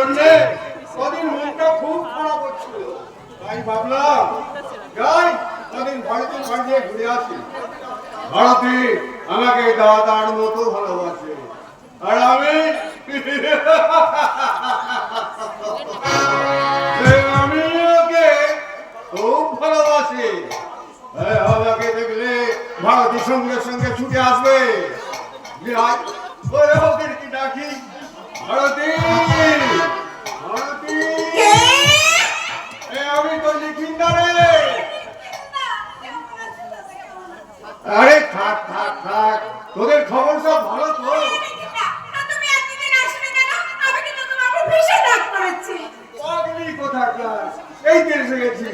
জন্য কদিন মনটা খুব খারাপ হচ্ছিল, তাই ভাবলাম যাই কদিন ভারতের বাড়ি দিয়ে ঘুরে আসি। ভারতী আমাকে দাদার মতো ভালোবাসে, আর আমি আমি ওকে খুব ভালোবাসি। আমাকে দেখলে ভারতী সঙ্গে সঙ্গে ছুটে আসবে। ওদের কি ডাকি, ভারতী ভারতী, আমি তো লিখিন্দারে। আরে থাক থাক থাক, তোদের খবর সব ভালো তো? এই তো এসে গেছি।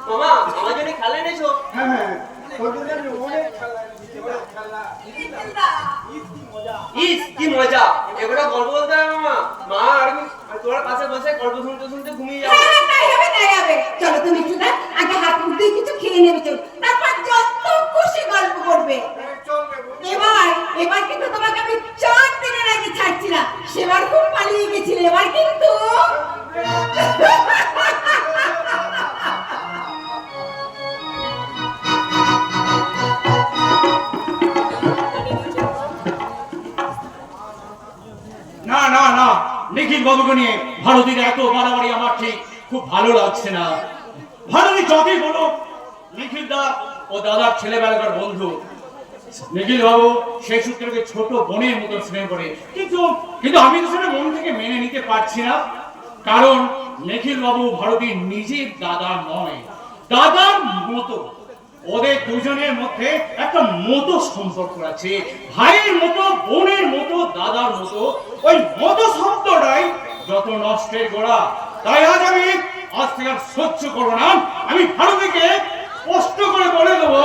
মামা আমার জন্য খেলা এনেছো? হ্যাঁ হ্যাঁ, তোদের জন্য অনেক খেলা এনেছি, অনেক খেলা। ইস কি মজা! এবারে গল্প বলতে হবে মামা। মা আর আমি তোমার কাছে বসে গল্প শুনতে শুনতে ঘুমিয়ে যাবো। তাই হবে তাই হবে। চলো তুমি একটু না আগে হাত মুখ দিয়ে কিছু খেয়ে নেবে, চল, তারপর যত খুশি গল্প করবে। এবার কিন্তু তোমাকে আমি 4 দিনের আগে ছাড়ছি না। সেবার খুব পালিয়ে গেছিলে, এবার কিন্তু না না না, নিখিল বাবুকে নিয়ে ভারতীর এত বাড়াবাড়ি আমার ঠিক খুব ভালো লাগছে না। ভারতী যতই বলো নিখিল দা ও দাদার ছেলেবেলাকার বন্ধু। নিখিল বাবু সেই সূত্রকে ছোট বোনের মতো স্নেহ করে, কিন্তু কিন্তু আমি তো সেটা মন থেকে মেনে নিতে পারছি না। কারণ নিখিল বাবু ভারতীর নিজের দাদা নয়, দাদার মতো। ওদের দুজনের মধ্যে একটা মতো সম্পর্ক আছে, ভাইয়ের মতো, বোনের মতো, দাদার মতো। ওই মতো শব্দটাই যত নষ্টের গোড়া। তাই আজ থেকে আর সহ্য করবো না। আমি ভারতীকে স্পষ্ট করে বলে দেবো।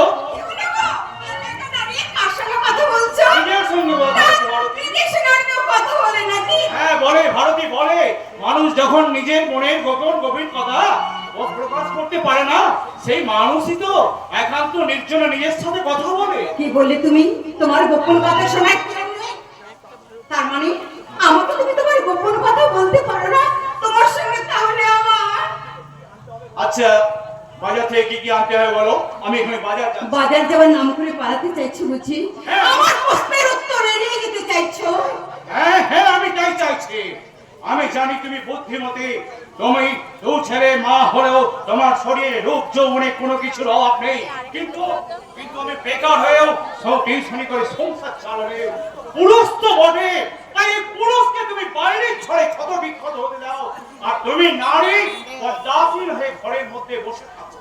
হ্যাঁ বলে, ভারতী বলে, মানুষ যখন নিজের মনের গোপন গভীর কথা ও প্রকাশ করতে পারে না, সেই মানুষই তো একান্ত নির্জনে নিজের সাথে কথা বলে। কি বললে তুমি? তোমার গোপন কথা শোনায়? তার মানে আমাকে তুমি তোমার গোপন কথা বলতে পারো না? তোমার সঙ্গে তাহলে আমার আচ্ছা, বাজার থেকে কি কি আনতে হবে বলো, আমি এখানে বাজার যাচ্ছি। বাজার যাওয়ার নাম করে পালাতে চাইছো বুঝি? আমার প্রশ্নের উত্তর এড়িয়ে যেতে চাইছো? হ্যাঁ হ্যাঁ, আমি তাই চাইছি। আমি জানি তুমি বুদ্ধিমতী, তুমি দু ছেলে মা হলেও তোমার শরীরে রূপ যৌবনে কোনো কিছুর অভাব নেই। কিন্তু কিন্তু আমি বেকার হয়েও সব টিউশনি করে সংসার চালাবে। পুরুষ তো বটে, তাই এই পুরুষকে তুমি বাইরে ছড়ে ক্ষত বিক্ষত হতে দাও, আর তুমি নারী পর্দাসীন হয়ে ঘরের মধ্যে বসে থাকো।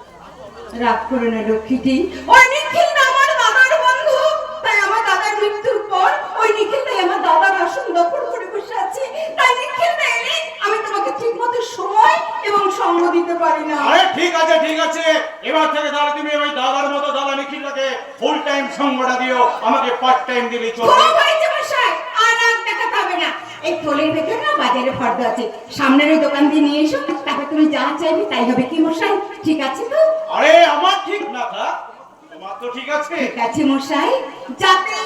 রাগ করে না লক্ষ্মীটি, ওই নিখিল না আমার দাদার বন্ধু। তাই আমার দাদার মৃত্যুর পর ওই নিখিলটাই আমার দাদার আসন দখল করে বসে আছে। তাই নিখিলটা এলে আমি তোমাকে ঠিক মতো সময় এবং সঙ্গ দিতে পারি না। আরে ঠিক আছে ঠিক আছে, এবার থেকে তাহলে তুমি ওই দাদার মতো দাদা নিখিলটাকে ফুল টাইম সঙ্গটা দিও, আমাকে পার্ট টাইম দিলেই চলবে। খুব হয়েছে মশাই, আর রাগ দেখাতে হবে না। এই থলের ভেতরে না বাজারে ফর্দ আছে, সামনের ওই দোকান দিয়ে নিয়ে এসো, তারপর তুমি যা চাইবে তাই হবে। কি মশাই, ঠিক আছে তো? আরে আমার ঠিক না থাক, তোমার তো ঠিক আছে। ঠিক আছে মশাই, যাতে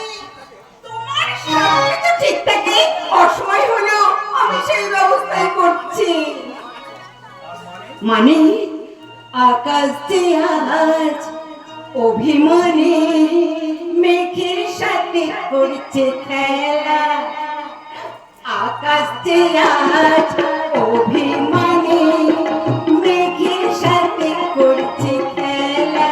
তোমার সবকিছু ঠিক থাকে। অসময় হলো আমি সেই ব্যবস্থাই করছি। মানে আকাশ যে আজ অভিমানে মেঘের সাথে করছে খেলা, আকাশ যে আজ অভিমানে মেঘের সাথে করছে খেলা।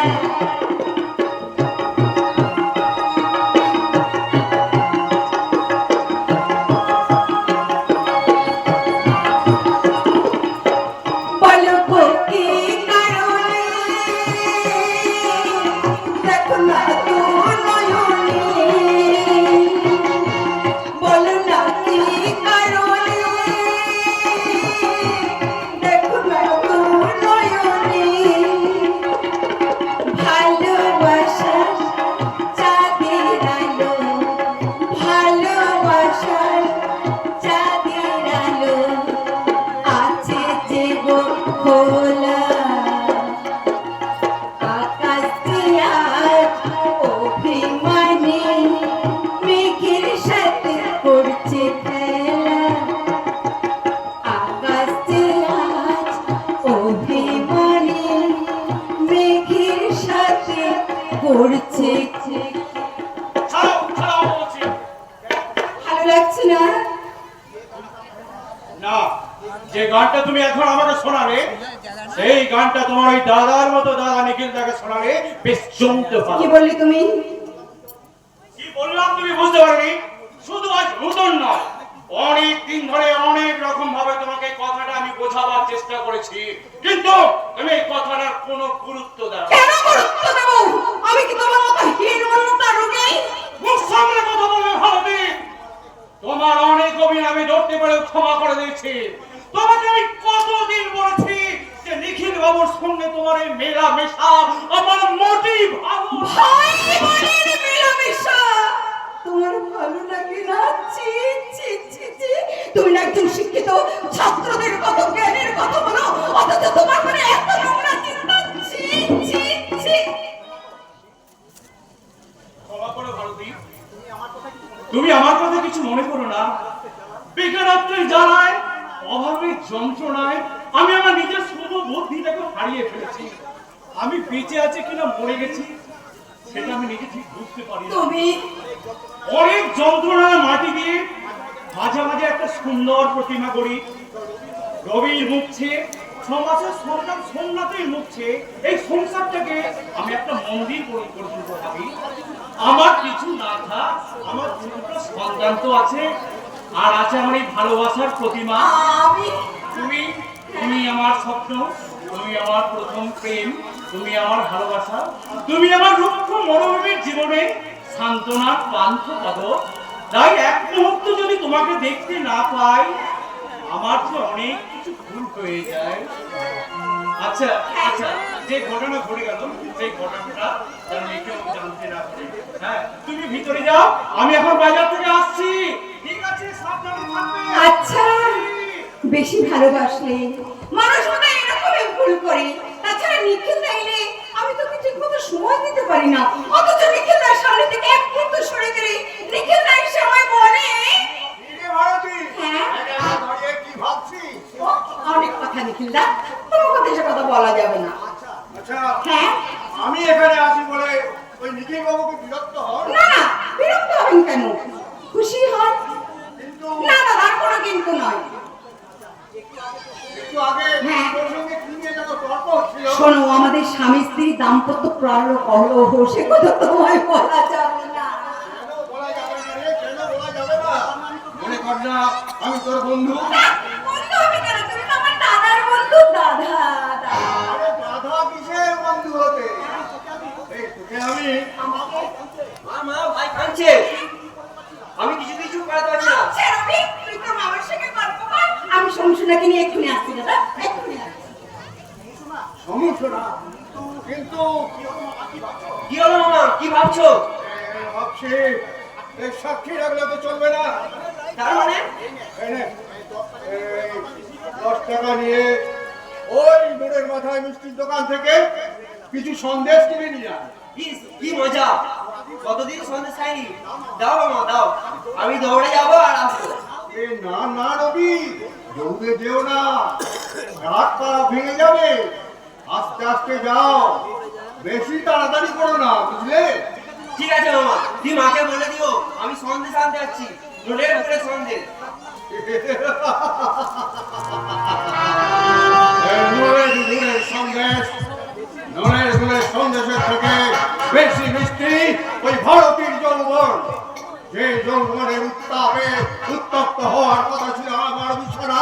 লাগছে না? না, যে গানটা তুমি এখন আমাকে শোনালে সেই গানটা তোমার ওই দাদার মতো দাদা নিখিল দাকে শোনালে বেশ জমতে কি পারে। বললি তুমি? কি বললাম তুমি বুঝতে পারোনি? শুধু আজ নতুন নয়, অনেক দিন ধরে অনেক রকম ভাবে তোমাকে কথাটা আমি বোঝাবার চেষ্টা করেছি, কিন্তু তুমি এই কথাটার কোনো গুরুত্ব দাও না। কেন গুরুত্ব দেব? আমি কি তোমার মতো হীনমন্যতা রোগী? মুখ সামনে কথা বলবে ভারতী। তোমার অনেক অভিনয় আমি ধরতে পারে ক্ষমা করে দিয়েছি। তোমাকে আমি কতদিন বলেছি যে নিখিল বাবুর সঙ্গে তোমার এই মেলামেশা আমার মোটেই ভালো না। ভাই বোনের মেলামেশা তোমার ভালো লাগে না? ছি ছি ছি ছি, তুমি না একজন শিক্ষিত, ছাত্রদের কত জ্ঞানের কথা বলো, অথচ তোমার মনে এত নোংরা চিন্তা। ছি ছি ছি। ক্ষমা করো ভারতী, তুমি আমার কথা কিছু মনে করো না। বেকারত্বের জ্বালায়, অভাবের যন্ত্রণায় আমি আমার নিজের শুভ বুদ্ধিটাকে হারিয়ে ফেলেছি। আমি বেঁচে আছি কিনা মরে গেছি সেটা আমি নিজে ঠিক বুঝতে পারি না। তুমি অনেক যন্ত্রণার মাটি দিয়ে মাঝে মাঝে একটা সুন্দর প্রতিমা করি। রবির মুখছে, সমাজের সন্তান সোমনাথের মুখছে, এই সংসারটাকে আমি একটা মন্দির করে তুলবো ভাবি। আমার কিছু না থাক, আমার ছোট সন্তান তো আছে, আর আছে আমার এই ভালোবাসার প্রতিমা। আমি তুমি তুমি আমার স্বপ্ন, তুমি আমার প্রথম প্রেম, তুমি আমার ভালোবাসা, তুমি আমার রুক্ষ মনোভাবের জীবনে সান্ত্বনার পান্থ পদ। তাই এক মুহূর্ত যদি তোমাকে দেখতে না পাই, আমার যে অনেক কিছু ভুল হয়ে যায়। আচ্ছা আচ্ছা, যে ঘটনা ঘটে গেল সেই ঘটনাটা যেন কেউ জানতে না পারে। হ্যাঁ, তুমি ভিতরে যাও, আমি এখন বাজার থেকে আসছি। ঠিক আছে, সাবধানে থাকবে। আচ্ছা, বেশি ভালোবাসলে মানুষ মনে হয় এরকমই ভুল করে। তাছাড়া নিখিল চাইলে আমি তোকে ঠিক মতো সময় দিতে পারি না, অথচ নিখিল তার সামনে থেকে এক মুহূর্ত সরে গেলে নিখিল তাই সময় বলে। কিরে ভারতী, হ্যাঁ? এখানে দাঁড়িয়ে কি ভাবছিস? ও, অনেক কথা নিখিল দা, তোমার কথা এসব কথা বলা যাবে না। আচ্ছা, হ্যাঁ? আমি এখানে আছি বলে ওই নিখিল বাবুকে বিরক্ত হন? না না, বিরক্ত হবেন কেন? খুশি হন। কিন্তু না না, তার কোনো কিন্তু নয়। একটু আগে হ্যাঁ। তোর সঙ্গে কি নিয়ে যেন তর্ক হচ্ছিল। শোনো, আমাদের স্বামী স্ত্রী দাম্পত্য প্রাণ কলহ, সে কথা তোমায় বলা যাবে না। কেন বলা যাবে না রে? কেন বলা যাবে না? মনে কর না আমি তোর বন্ধু। না, বন্ধু হবে কেন? তুমি তো আমার দাদার বন্ধু। দাদা দাদা আরে দাদা কিসের বন্ধু হতে? এই তোকে আমি মা ভাই কাঁদছে, আমি কিছু কিছু করাতে পারছি না। আচ্ছা রবি, তুই তো মামার সঙ্গে গল্প কর, আমি সমসুনাকে নিয়ে এক্ষুনি আসছি। দাদা এক্ষুনি আসছি। সমস্যা না, কিন্তু কি হলো মামা, কি ভাবছো? ভাবছি এই সাক্ষী রাখলে তো চলবে না। তার মানে এই নে, এই 10 টাকা নিয়ে ওই মোড়ের মাথায় মিষ্টির দোকান থেকে কিছু সন্দেশ কিনে নিয়ে আয়। কি মজা, কতদিন সন্দেশ খাইনি। দাও মামা দাও, আমি দৌড়ে যাবো আর আসবো। এ না না রবি, দৌড়ে যেও না, রাত পা ভেঙে যাবে। আস্তে আস্তে যাও, বেশি তাড়াতাড়ি করো না, বুঝলে? ঠিক আছে মামা, তুই মাকে বলে দিও আমি সন্দেশ আনতে যাচ্ছি, রোডের উপরে সন্দেশ। নড়ের সন্দেশ, নড়ের সন্দেশের থেকে বেশি মিষ্টি ওই ভারতীয় যৌবন। যে যৌবনের উত্তাপে উত্তপ্ত হওয়ার কথা ছিল আমার বিছানা,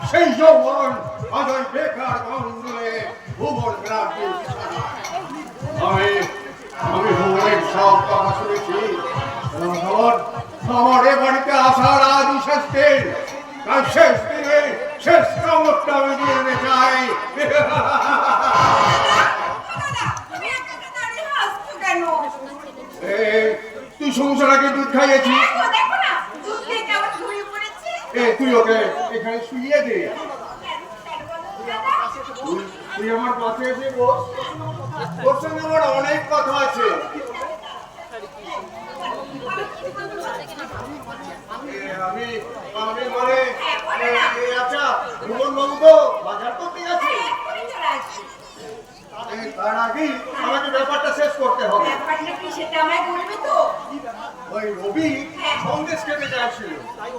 সেই যৌবন আজ ওই বেকার গন্ধে ভুবন গ্রামকে বিছানা। আমি ভুবনের সব কথা শুনেছি। আমার এ বাড়িতে আসার আজই শেষ দিন। তাই শেষ দিনে শেষ কামড়টা আমি দিয়ে দিতে চাই। তুমি এখানে দাঁড়িয়ে হাসছো কেন? তুই সংসারাকে দুধ খাইয়েছি, দেখো দেখো না, দুধ খেয়ে কেমন ঘুমিয়ে পড়েছে। তুই ওকে এখানে শুইয়ে দে। তুই আমার পাশে এসে বস, তোর সঙ্গে আমার অনেক কথা আছে। আমি আমি মানে আচ্ছা, ভুবন বাবু তো বাজার করতে গেছে। তার আগে আমাকে ব্যাপারটা শেষ করতে হবে। ব্যাপারটা কি সেটা আমায় বলবে তো? ওই রবি সন্দেশ খেতে চাইছিল,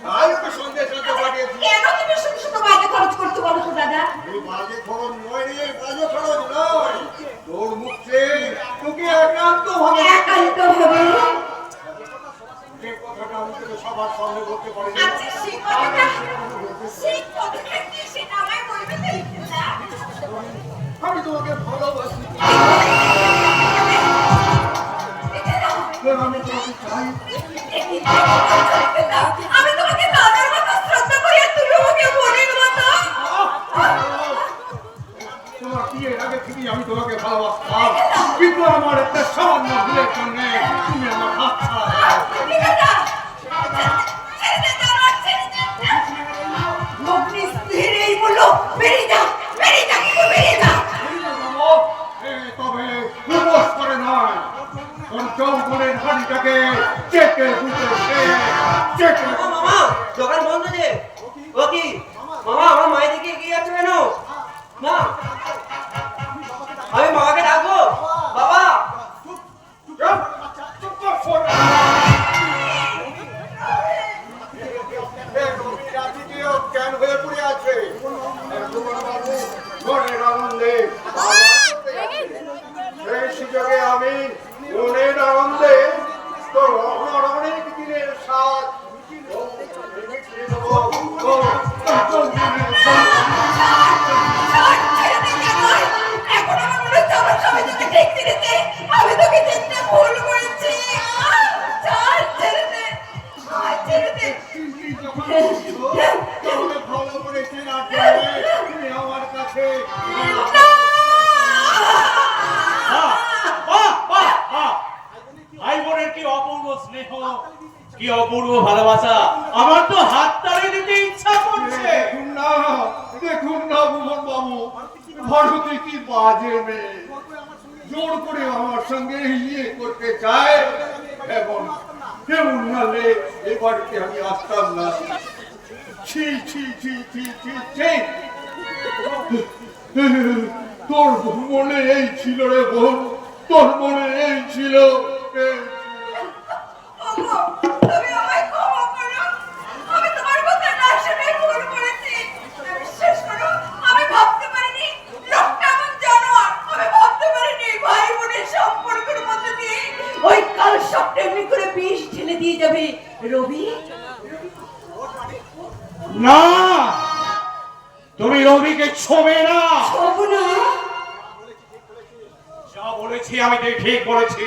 তাই ওকে সন্দেশ আনতে পাঠিয়েছি। কেন তুমি শুধু শুধু বাজে খরচ করছো বলো তো দাদা? এই বাজে খরচ নয় রে, বাজে খরচ নয়। তোর মুখে তোকে একান্ত ভাবে একান্ত ভাবে যে কথাটা আমি তোকে সবার সামনে বলতে পারি না। আচ্ছা সেই কথাটা কি সেটা আমায় বলবে তো নিখিলদা? আমি তোমাকে ভালোবাসি, নিখিলদা, আমি তোমাকে চাই। আমি তোমাকে দাদার মতো শ্রদ্ধা করি আর তুমি আমাকে বোনের মতো। তোমার বিয়ের আগে থেকে আমি তোমাকে ভালোবাসতাম, কিন্তু আমার একটা সামান্য ভুলের জন্য তুমি আমার হাত ছাড়া। নিখিলদা, ছেড়ে দে দাদা, ছেড়ে দে। অগ্নি স্থির এই বলো, বেরিয়ে যা, বেরিয়ে যা, কিন্তু বেরিয়ে যা। তবে উপোস করে নয়, তোর যৌবনের হাড়িটাকে চেটে বুঝে চেটে। মামা দোকান বন্ধ যে। ও কি মামা আমার মায়ের দিকে এগিয়ে যাচ্ছে কেন? মা আমি মামাকে ডাকবো। বাবা জ্ঞান হয়ে পড়ে আছে মনের আনন্দে। সেই সুযোগে আমি মনের আনন্দে তোর অনেক দিনের সাথ ছেড়ে দে জামাই। এখন আমার মনে হচ্ছে আমার স্বামী তোকে ঠিক ফিরেছে। আমি তোকে চিনতে ভুল করেছি। ছাড়, ছেড়ে দে। ছেড়ে দে। ভালো করে চেনার পরে তুমি আমার কাছে ভাই বোনের কি অপূর্ব স্নেহ, কি অপূর্ব ভালোবাসা। আমার তো হাত তাড়িয়ে দিতে ইচ্ছা করছে। দেখুন না মোহন বাবু, ভারতী কি বাজে মেয়ে, জোর করে আমার সঙ্গে ইয়ে করতে চায়। এবং কেমন নালে এ বাড়িতে আমি আসতাম না। ছি ছি ছি ছি ছি ছি। তোর মনে এই ছিল রে বোন, তোর মনে এই ছিল। ওগো, তুমি আমায় ক্ষমা করো। আমি তোমার কথা না শুনে ভুল করেছি। বিশ্বাস করো, আমি ভাবতে পারিনি লোকটা এমন জানোয়ার। আমি ভাবতে পারিনি ভাই বোনের সম্পর্কের মধ্যে দিয়ে ওই কাল স্বপ্নে এমনি করে বিষ ঢেলে দিয়ে যাবে রবি। না, তুমি রবিকে ছোবে না। শোভনা, যা বলেছি আমি ঠিক বলেছি।